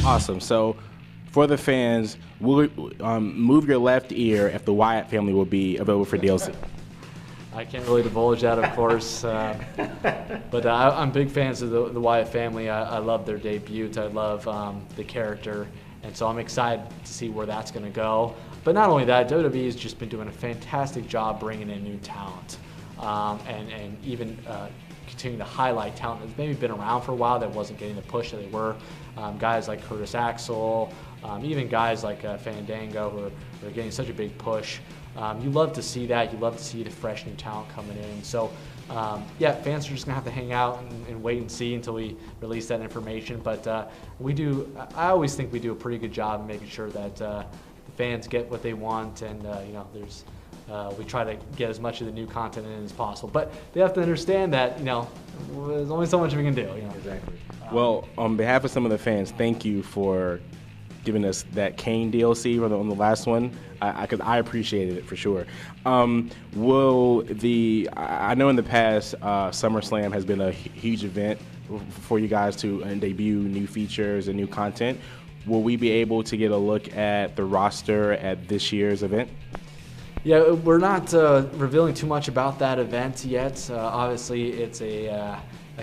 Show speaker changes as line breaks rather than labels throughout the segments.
Awesome. So, for the fans, move your left ear if the Wyatt family will be available for DLC.
I can't really divulge that, of course, but I'm big fans of the Wyatt family. I love their debut. I love the character, and so I'm excited to see where that's going to go. But not only that, WWE has just been doing a fantastic job bringing in new talent, and even continuing to highlight talent that's maybe been around for a while that wasn't getting the push that they were. Guys like Curtis Axel, even guys like Fandango who are getting such a big push. You love to see that. You love to see the fresh new talent coming in. So, yeah, fans are just going to have to hang out and wait and see until we release that information. But I always think we do a pretty good job in making sure that the fans get what they want, and we try to get as much of the new content in as possible. But they have to understand that, there's only so much we can do.
Exactly. Well, on behalf of some of the fans, thank you for giving us that Kane DLC on the last one, because I appreciated it for sure. I know in the past, SummerSlam has been a huge event for you guys to debut new features and new content. Will we be able to get a look at the roster at this year's event?
Yeah, we're not revealing too much about that event yet. Obviously, it's a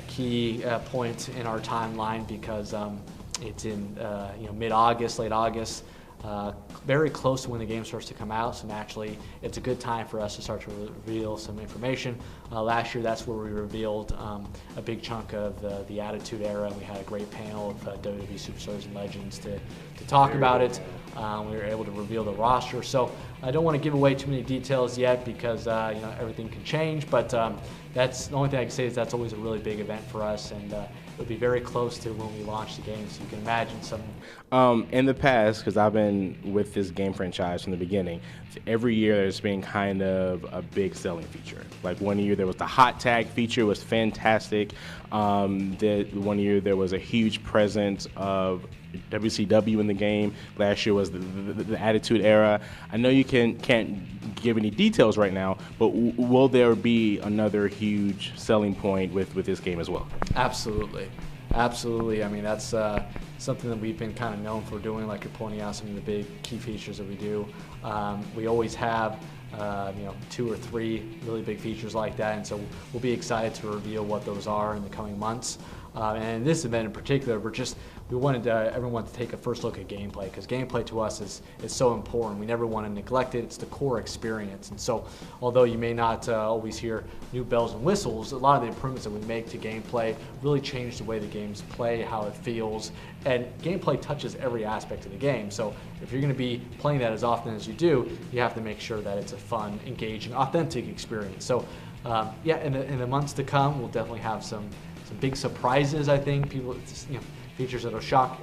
key point in our timeline because it's in mid-August, late August, very close to when the game starts to come out. So naturally, it's a good time for us to start to reveal some information. Last year, that's where we revealed a big chunk of the Attitude Era. We had a great panel of WWE Superstars and Legends to talk about it. We were able to reveal the roster. So I don't want to give away too many details yet because everything can change. But that's the only thing I can say is that's always a really big event for us, and it'll be very close to when we launch the game. So you can imagine some.
In the past, because I've been with this game franchise from the beginning, every year there's been kind of a big selling feature. Like one year there was the hot tag feature, it was fantastic. One year there was a huge presence of WCW in the game. Last year was the Attitude Era. I know you can't give any details right now, but will there be another huge selling point with this game as well?
Absolutely. I mean, that's something that we've been kind of known for doing, like you're pointing out some of the big key features that we do. We always have 2 or 3 really big features like that, and so we'll be excited to reveal what those are in the coming months. And in this event in particular, we wanted everyone to take a first look at gameplay, because gameplay to us is so important. We never want to neglect it. It's the core experience. And so although you may not always hear new bells and whistles, a lot of the improvements that we make to gameplay really change the way the games play, how it feels, and gameplay touches every aspect of the game. So if you're going to be playing that as often as you do, you have to make sure that it's a fun, engaging, authentic experience. So in the months to come, we'll definitely have some big surprises, I think. Features that will shock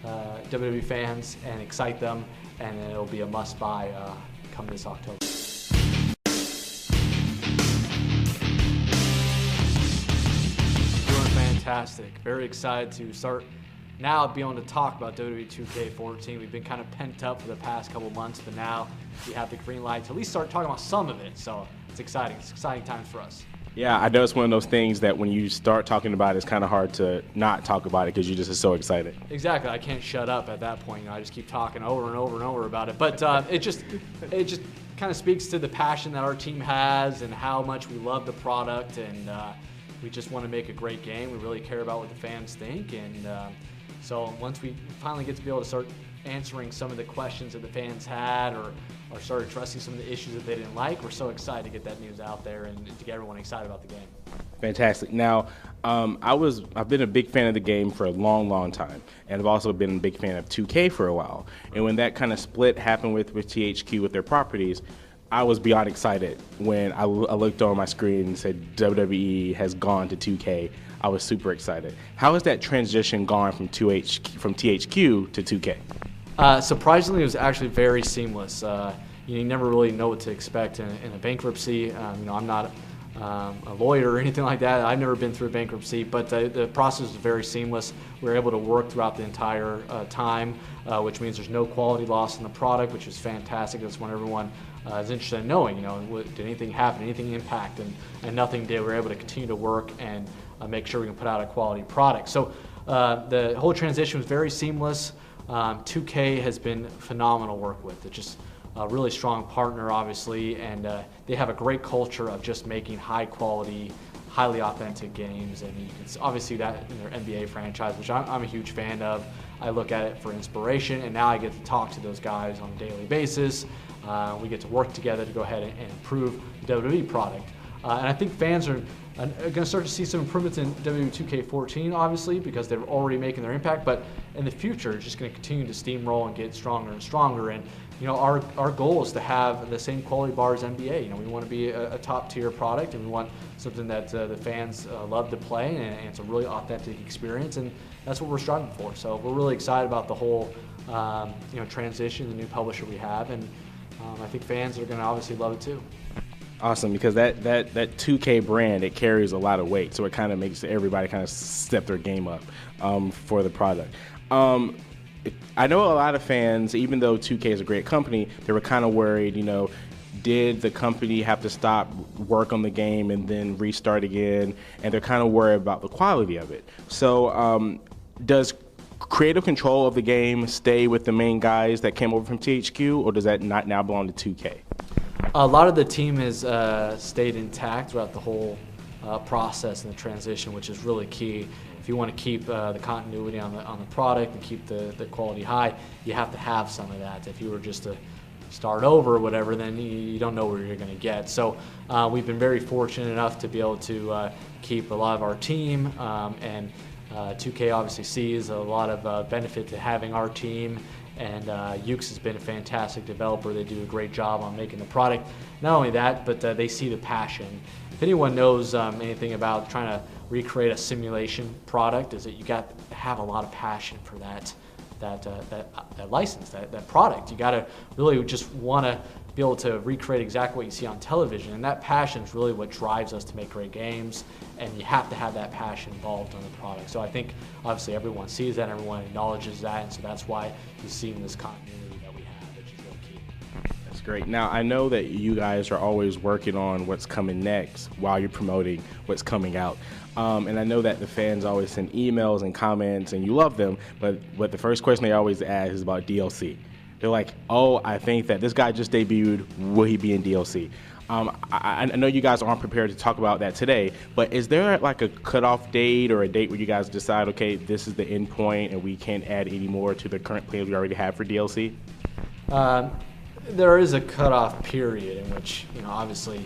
WWE fans and excite them, and then it'll be a must-buy come this October. Doing fantastic. Very excited to start now be able to talk about WWE 2K14. We've been kind of pent up for the past couple months, but now we have the green light to at least start talking about some of it. So it's exciting. It's exciting times for us.
Yeah, I know it's one of those things that when you start talking about it, it's kind of hard to not talk about it because you just are so excited.
Exactly. I can't shut up at that point. I just keep talking over and over and over about it. But it just kind of speaks to the passion that our team has and how much we love the product, and we just want to make a great game. We really care about what the fans think, and so once we finally get to be able to start answering some of the questions that the fans had or start addressing some of the issues that they didn't like, we're so excited to get that news out there and to get everyone excited about the game.
Fantastic. Now, I've been a big fan of the game for a long, long time, and I've also been a big fan of 2K for a while. And when that kind of split happened with THQ with their properties, I was beyond excited when I looked on my screen and said WWE has gone to 2K. I was super excited. How has that transition gone from THQ to 2K?
Surprisingly, it was actually very seamless. You never really know what to expect in a bankruptcy. I'm not a lawyer or anything like that. I've never been through a bankruptcy, but the process was very seamless. We were able to work throughout the entire time, which means there's no quality loss in the product, which is fantastic. That's when everyone is interested in knowing, did anything happen, anything impact, and nothing did. We were able to continue to work and make sure we can put out a quality product. So the whole transition was very seamless. 2K has been phenomenal to work with. It's just a really strong partner, obviously, and they have a great culture of just making high quality, highly authentic games, and you can obviously see that in their NBA franchise, which I'm a huge fan of. I look at it for inspiration, and now I get to talk to those guys on a daily basis. We get to work together to go ahead and improve the WWE product. And I think fans are going to start to see some improvements in WWE 2K14, obviously, because they're already making their impact. But in the future, it's just going to continue to steamroll and get stronger and stronger. And our goal is to have the same quality bar as NBA. We want to be a top tier product, and we want something that the fans love to play, and it's a really authentic experience. And that's what we're striving for. So we're really excited about the whole transition, the new publisher we have, and I think fans are going to obviously love it too.
Awesome, because that 2K brand, it carries a lot of weight, so it kind of makes everybody kind of step their game up for the product. I know a lot of fans, even though 2K is a great company, they were kind of worried, did the company have to stop work on the game and then restart again? And they're kind of worried about the quality of it. So does creative control of the game stay with the main guys that came over from THQ, or does that not now belong to 2K?
A lot of the team has stayed intact throughout the whole process and the transition, which is really key. If you want to keep the continuity on the product and keep the quality high, you have to have some of that. If you were just to start over or whatever, then you don't know where you're going to get. So we've been very fortunate enough to be able to keep a lot of our team, and 2K obviously sees a lot of benefit to having our team. And Ukes has been a fantastic developer. They do a great job on making the product. Not only that, but they see the passion. If anyone knows anything about trying to recreate a simulation product, is that you got to have a lot of passion for that license, that product. You got to really just want to be able to recreate exactly what you see on television, and that passion is really what drives us to make great games, and you have to have that passion involved on the product. So I think obviously everyone sees that, everyone acknowledges that, and so that's why you've seen this continuity that we have, which is really key.
That's great. Now, I know that you guys are always working on what's coming next while you're promoting what's coming out. And I know that the fans always send emails and comments, and you love them, but the first question they always ask is about DLC. They're like, oh, I think that this guy just debuted. Will he be in DLC? I know you guys aren't prepared to talk about that today, but is there like a cutoff date or a date where you guys decide, okay, this is the end point and we can't add any more to the current plans we already have for DLC?
There is a cutoff period in which, obviously,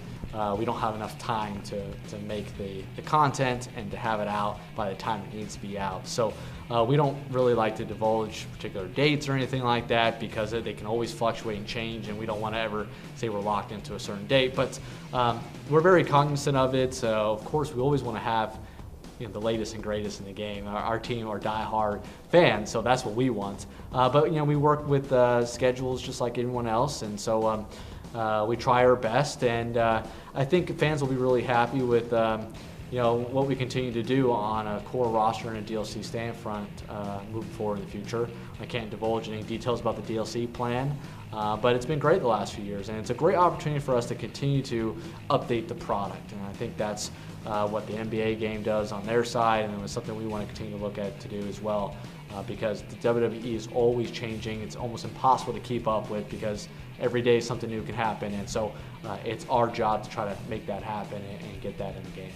we don't have enough time to make the content and to have it out by the time it needs to be out. So we don't really like to divulge particular dates or anything like that, because they can always fluctuate and change, and we don't want to ever say we're locked into a certain date. But we're very cognizant of it. So of course, we always want to have the latest and greatest in the game. Our team are diehard fans, so that's what we want. But we work with schedules just like anyone else, and so we try our best, and I think fans will be really happy with what we continue to do on a core roster and a DLC stand front moving forward in the future. I can't divulge any details about the DLC plan, but it's been great the last few years, and it's a great opportunity for us to continue to update the product, and I think that's what the NBA game does on their side, and it was something we want to continue to look at to do as well, because the WWE is always changing. It's almost impossible to keep up with, because every day something new can happen, and so it's our job to try to make that happen and get that in the game.